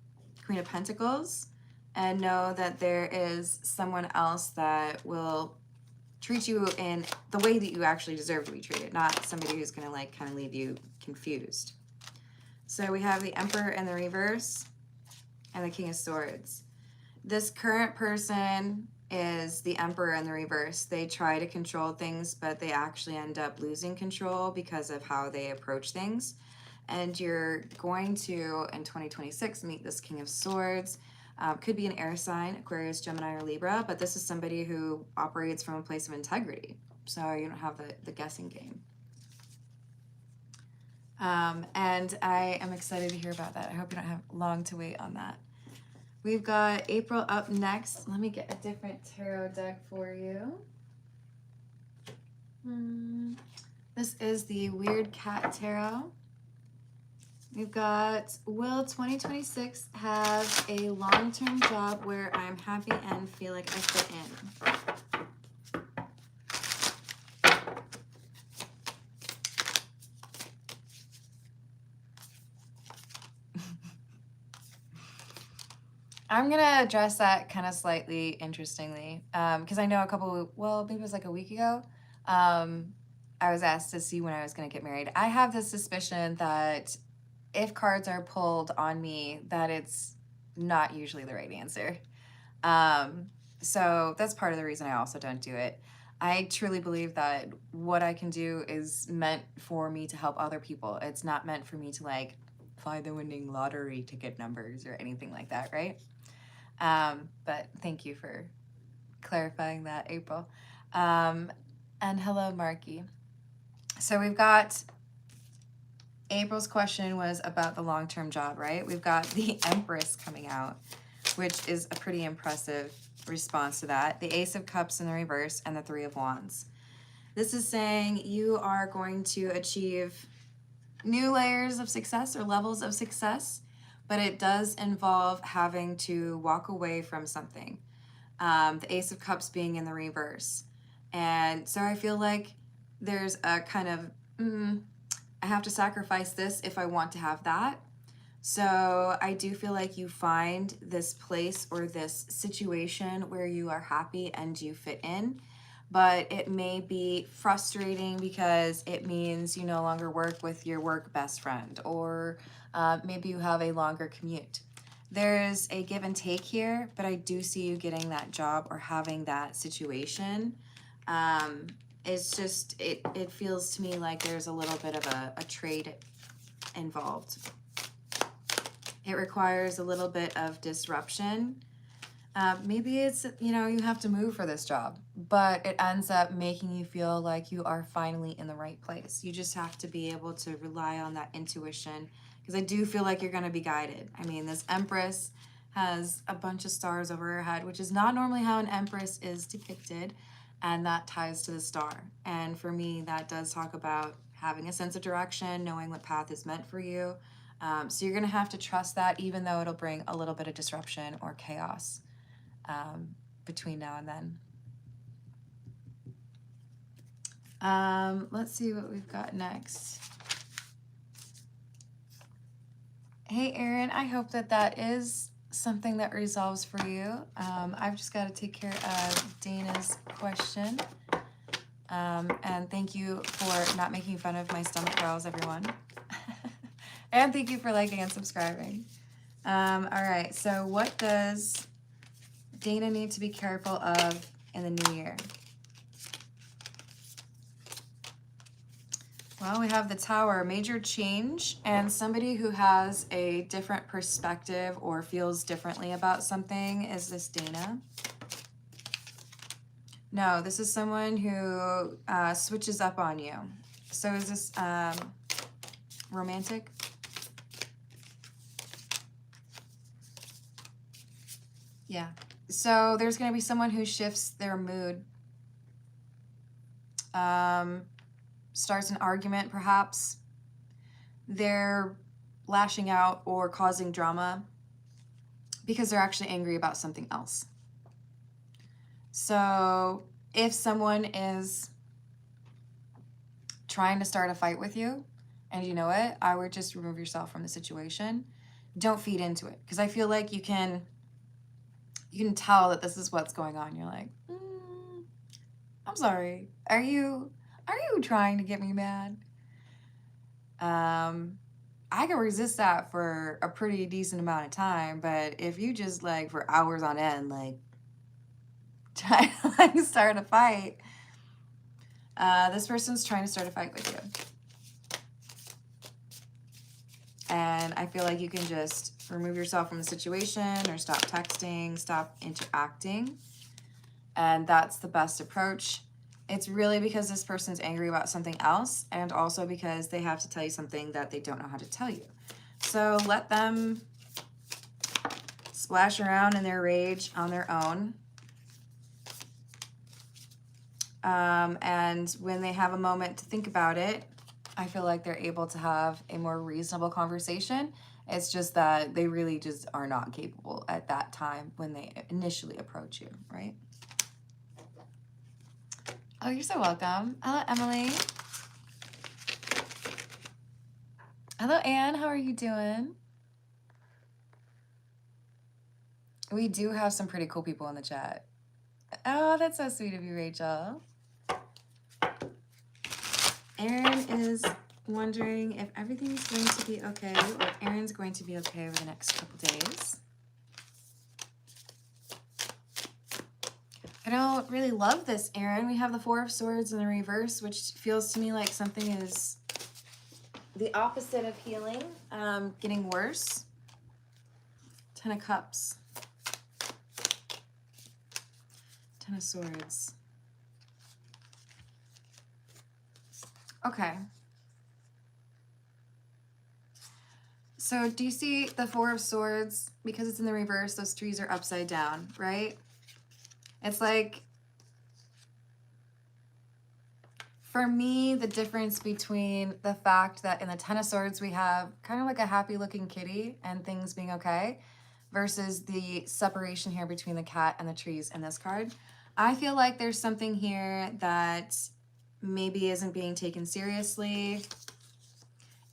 A: Queen of Pentacles, and know that there is someone else that will treat you in the way that you actually deserve to be treated, not somebody who's gonna like kind of leave you confused. So we have the Emperor in the reverse and the King of Swords. This current person is the Emperor in the reverse. They try to control things, but they actually end up losing control because of how they approach things. And you're going to, in 2026, meet this King of Swords. Could be an air sign, Aquarius, Gemini, or Libra, but this is somebody who operates from a place of integrity. So you don't have the guessing game. And I am excited to hear about that. I hope you don't have long to wait on that. We've got April up next. Let me get a different tarot deck for you. This is the Weird Cat Tarot. We've got, will 2026 have a long-term job where I'm happy and feel like I fit in? I'm gonna address that kind of slightly interestingly, because I know well, maybe it was like a week ago, um, I was asked to see when I was gonna get married. I have this suspicion that if cards are pulled on me, that it's not usually the right answer. Um, so that's part of the reason I also don't do it. I truly believe that what I can do is meant for me to help other people. It's not meant for me to like find the winning lottery ticket numbers or anything like that, right? But thank you for clarifying that, April. Um, and hello, Marky. So we've got April's question was about the long-term job, right? We've got the Empress coming out, which is a pretty impressive response to that. The Ace of Cups in the reverse and the Three of Wands. This is saying you are going to achieve new layers of success or levels of success, but it does involve having to walk away from something. The Ace of Cups being in the reverse. And so I feel like there's a kind of, I have to sacrifice this if I want to have that. So I do feel like you find this place or this situation where you are happy and you fit in, but it may be frustrating because it means you no longer work with your work best friend, or maybe you have a longer commute. There's a give and take here, but I do see you getting that job or having that situation. It's just, it feels to me like there's a little bit of a trade involved. It requires a little bit of disruption. Maybe it's, you have to move for this job, but it ends up making you feel like you are finally in the right place. You just have to be able to rely on that intuition, because I do feel like you're going to be guided. I mean, this Empress has a bunch of stars over her head, which is not normally how an Empress is depicted, and that ties to the star. And for me, that does talk about having a sense of direction, knowing what path is meant for you. So you're going to have to trust that, even though it'll bring a little bit of disruption or chaos between now and then. Let's see what we've got next. Hey, Erin, I hope that is something that resolves for you. I've just got to take care of Dana's question. And thank you for not making fun of my stomach growls, everyone. And thank you for liking and subscribing. All right, so what does Dana need to be careful of in the new year? Well, we have the Tower, major change, and somebody who has a different perspective or feels differently about something. Is this Dana? No, this is someone who switches up on you. So is this romantic? Yeah. So there's going to be someone who shifts their mood. Starts an argument, perhaps. They're lashing out or causing drama because they're actually angry about something else. So if someone is trying to start a fight with you, and you know it, I would just remove yourself from the situation. Don't feed into it, because I feel like you can tell that this is what's going on. You're like, I'm sorry. Are you trying to get me mad? I can resist that for a pretty decent amount of time, but if you just like for hours on end, like try to like start a fight, this person's trying to start a fight with you. And I feel like you can just remove yourself from the situation or stop texting, stop interacting. And that's the best approach. It's really because this person's angry about something else, and also because they have to tell you something that they don't know how to tell you. So let them splash around in their rage on their own. And when they have a moment to think about it, I feel like they're able to have a more reasonable conversation. It's just that they really just are not capable at that time when they initially approach you, right? Oh, you're so welcome. Hello, Emily. Hello, Anne. How are you doing? We do have some pretty cool people in the chat. Oh, that's so sweet of you, Rachel. Aaron is wondering if everything's going to be okay, or Aaron's going to be okay over the next couple days. I don't really love this, Aaron. We have the Four of Swords in the reverse, which feels to me like something is the opposite of healing, getting worse. Ten of Cups. Ten of Swords. Okay. So do you see the Four of Swords? Because it's in the reverse, those trees are upside down, right? It's like, for me, the difference between the fact that in the Ten of Swords we have kind of like a happy looking kitty and things being okay, versus the separation here between the cat and the trees in this card. I feel like there's something here that maybe isn't being taken seriously.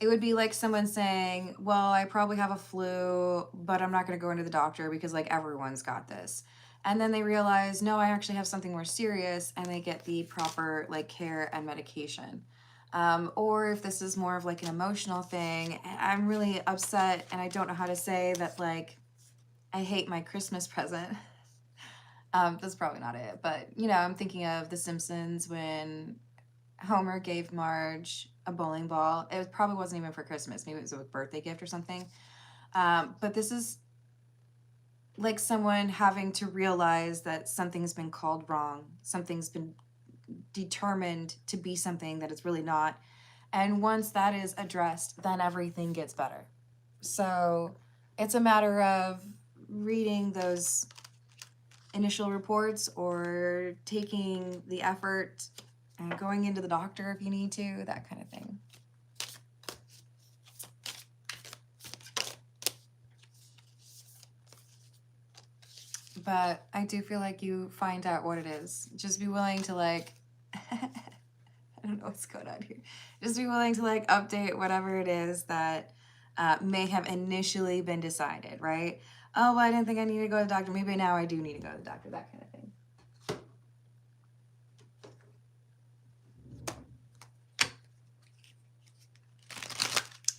A: It would be like someone saying, well, I probably have a flu, but I'm not going to go into the doctor because like everyone's got this. And then they realize, no, I actually have something more serious, and they get the proper like care and medication. Or if this is more of like an emotional thing, I'm really upset and I don't know how to say that, like, I hate my Christmas present. That's probably not it, but you know, I'm thinking of The Simpsons when Homer gave Marge a bowling ball. It probably wasn't even for Christmas. Maybe it was a birthday gift or something. But this is like someone having to realize that something's been called wrong. Something's been determined to be something that it's really not. And once that is addressed, then everything gets better. So it's a matter of reading those initial reports or taking the effort and going into the doctor if you need to, that kind of thing. But I do feel like you find out what it is. Just be willing to like, I don't know what's going on here. Just be willing to like update whatever it is that may have initially been decided, right? Oh, well, I didn't think I needed to go to the doctor. Maybe now I do need to go to the doctor, that kind of thing.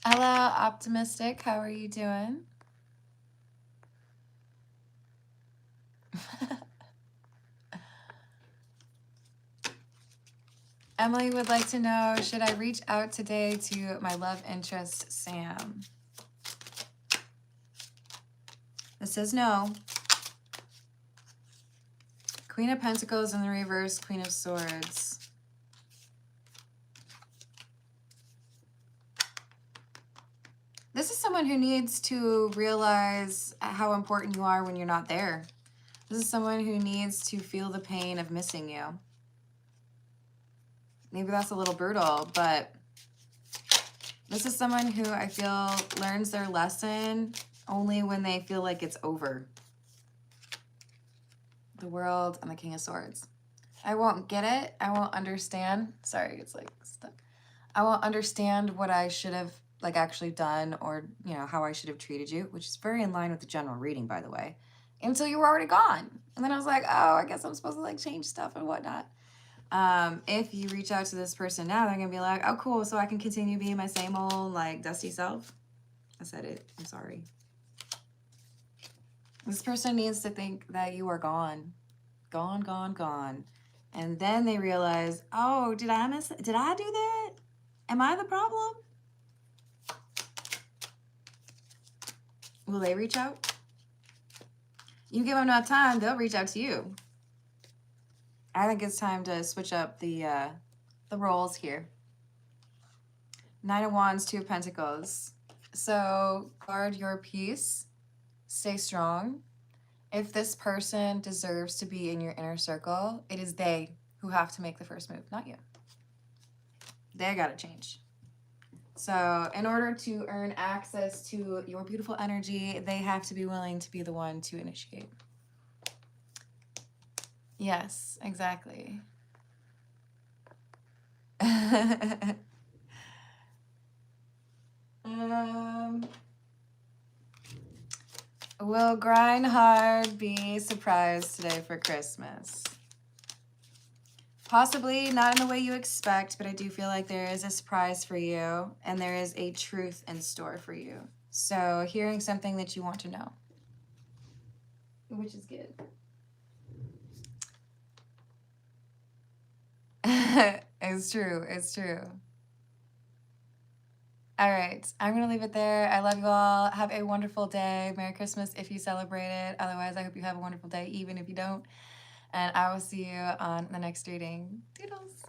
A: Hello, Optimistic. How are you doing? Emily would like to know, should I reach out today to my love interest, Sam? This says no. Queen of Pentacles in the reverse, Queen of Swords. This is someone who needs to realize how important you are when you're not there. This is someone who needs to feel the pain of missing you. Maybe that's a little brutal, but this is someone who I feel learns their lesson only when they feel like it's over. The World and the King of Swords. I won't get it. I won't understand. Sorry, it's like stuck. I won't understand what I should have like actually done, or, you know, how I should have treated you, which is very in line with the general reading, by the way, until you were already gone. And then I was like, oh, I guess I'm supposed to like change stuff and whatnot. If you reach out to this person now, they're gonna be like, oh, cool, so I can continue being my same old like dusty self. I said it. I'm sorry. This person needs to think that you are gone. Gone, gone, gone. And then they realize, oh, did I do that? Am I the problem? Will they reach out? You give them enough time, they'll reach out to you. I think it's time to switch up the roles here. Nine of Wands, Two of Pentacles. So guard your peace. Stay strong. If this person deserves to be in your inner circle, it is they who have to make the first move, not you. They gotta change. So in order to earn access to your beautiful energy, they have to be willing to be the one to initiate. Yes, exactly. Will grind hard be surprised today for Christmas? Possibly not in the way you expect, but I do feel like there is a surprise for you and there is a truth in store for you. So hearing something that you want to know, which is good. It's true. It's true. All right. I'm going to leave it there. I love you all. Have a wonderful day. Merry Christmas if you celebrate it. Otherwise, I hope you have a wonderful day, even if you don't. And I will see you on the next reading. Doodles.